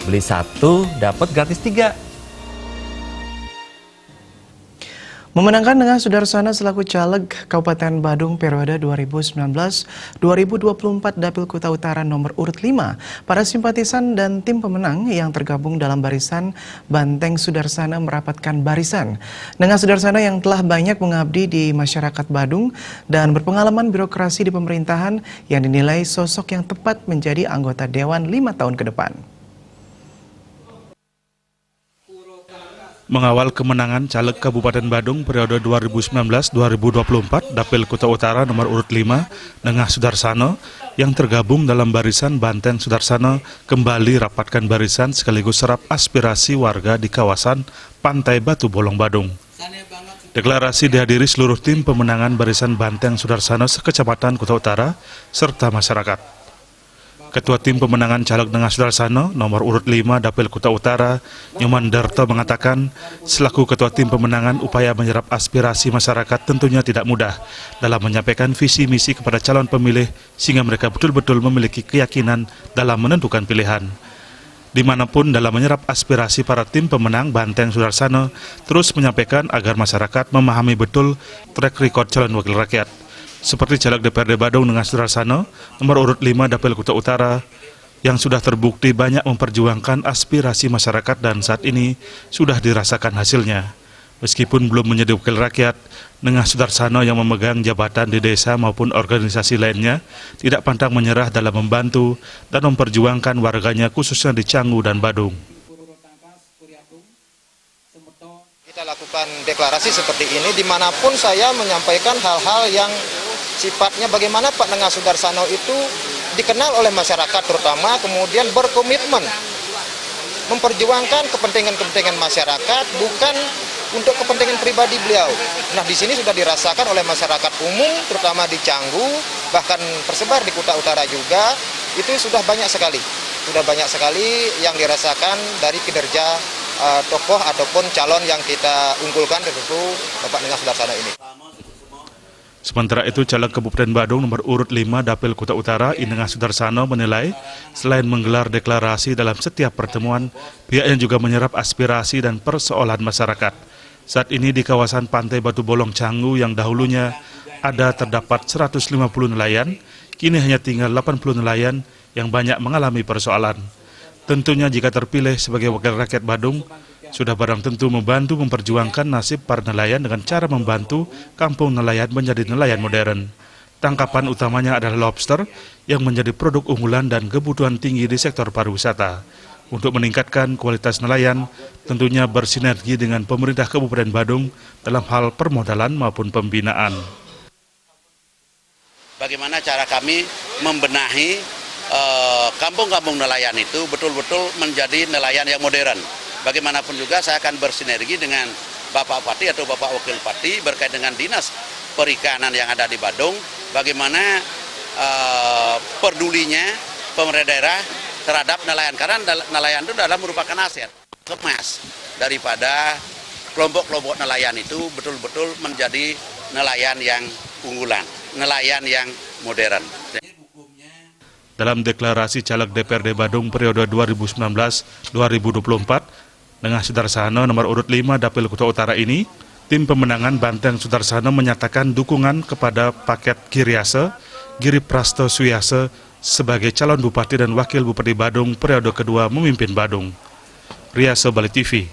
Beli satu, dapat gratis 3. Memenangkan Nengah Sudarsana selaku caleg Kabupaten Badung periode 2019-2024 Dapil Kuta Utara nomor urut 5. Para simpatisan dan tim pemenang yang tergabung dalam barisan Banteng Sudarsana merapatkan barisan. Nengah Sudarsana yang telah banyak mengabdi di masyarakat Badung dan berpengalaman birokrasi di pemerintahan yang dinilai sosok yang tepat menjadi anggota Dewan 5 tahun ke depan. Mengawal kemenangan caleg Kabupaten Badung periode 2019-2024 Dapil Kuta Utara nomor urut 5 Nengah Sudarsana yang tergabung dalam barisan Banteng Sudarsana kembali rapatkan barisan sekaligus serap aspirasi warga di kawasan Pantai Batu Bolong Badung. Deklarasi dihadiri seluruh tim pemenangan barisan Banteng Sudarsana sekecamatan Kuta Utara serta masyarakat. Ketua Tim Pemenangan Caleg Nengah Sudarsana nomor urut 5 Dapil Kuta Utara, Nyoman Darto mengatakan, selaku Ketua Tim Pemenangan upaya menyerap aspirasi masyarakat tentunya tidak mudah dalam menyampaikan visi misi kepada calon pemilih sehingga mereka betul-betul memiliki keyakinan dalam menentukan pilihan. Dimanapun dalam menyerap aspirasi para tim pemenang Banteng Sudarsana terus menyampaikan agar masyarakat memahami betul track record calon wakil rakyat. Seperti caleg DPRD Badung Nengah Sudarsana nomor urut 5 Dapil Kuta Utara yang sudah terbukti banyak memperjuangkan aspirasi masyarakat dan saat ini sudah dirasakan hasilnya. Meskipun belum menjadi wakil rakyat, Nengah Sudarsana yang memegang jabatan di desa maupun organisasi lainnya tidak pantang menyerah dalam membantu dan memperjuangkan warganya khususnya di Canggu dan Badung. Kita lakukan deklarasi seperti ini dimanapun saya menyampaikan hal-hal yang sifatnya bagaimana Pak Nengah Sudarsana itu dikenal oleh masyarakat terutama, kemudian berkomitmen memperjuangkan kepentingan-kepentingan masyarakat bukan untuk kepentingan pribadi beliau. Nah, di sini sudah dirasakan oleh masyarakat umum terutama di Canggu, bahkan tersebar di Kuta Utara juga, itu sudah banyak sekali. Sudah banyak sekali yang dirasakan dari kinerja tokoh ataupun calon yang kita unggulkan tentu Bapak Nengah Sudarsana ini. Sementara itu, caleg Kabupaten Badung nomor urut 5 Dapil Kuta Utara, Nengah Sudarsana menilai selain menggelar deklarasi dalam setiap pertemuan, pihaknya juga menyerap aspirasi dan persoalan masyarakat. Saat ini di kawasan Pantai Batu Bolong Canggu yang dahulunya terdapat 150 nelayan, kini hanya tinggal 80 nelayan yang banyak mengalami persoalan. Tentunya jika terpilih sebagai wakil rakyat Badung, sudah barang tentu membantu memperjuangkan nasib para nelayan dengan cara membantu kampung nelayan menjadi nelayan modern. Tangkapan utamanya adalah lobster yang menjadi produk unggulan dan kebutuhan tinggi di sektor pariwisata. Untuk meningkatkan kualitas nelayan, tentunya bersinergi dengan pemerintah Kabupaten Badung dalam hal permodalan maupun pembinaan. Bagaimana cara kami membenahi kampung-kampung nelayan itu betul-betul menjadi nelayan yang modern. Bagaimanapun juga saya akan bersinergi dengan Bapak Bupati atau Bapak Wakil Bupati berkait dengan Dinas Perikanan yang ada di Badung, bagaimana pedulinya pemerintah daerah terhadap nelayan, karena nelayan itu adalah merupakan aset kemas daripada kelompok-kelompok nelayan itu betul-betul menjadi nelayan yang unggulan, nelayan yang modern. Dalam deklarasi caleg DPRD Badung periode 2019-2024, Nengah Sudarsana nomor urut 5 Dapil Kuta Utara ini, tim pemenangan Banteng Sudarsana menyatakan dukungan kepada paket Giri Prasto Suyase sebagai calon Bupati dan Wakil Bupati Badung periode kedua memimpin Badung. Riyaso Bali TV.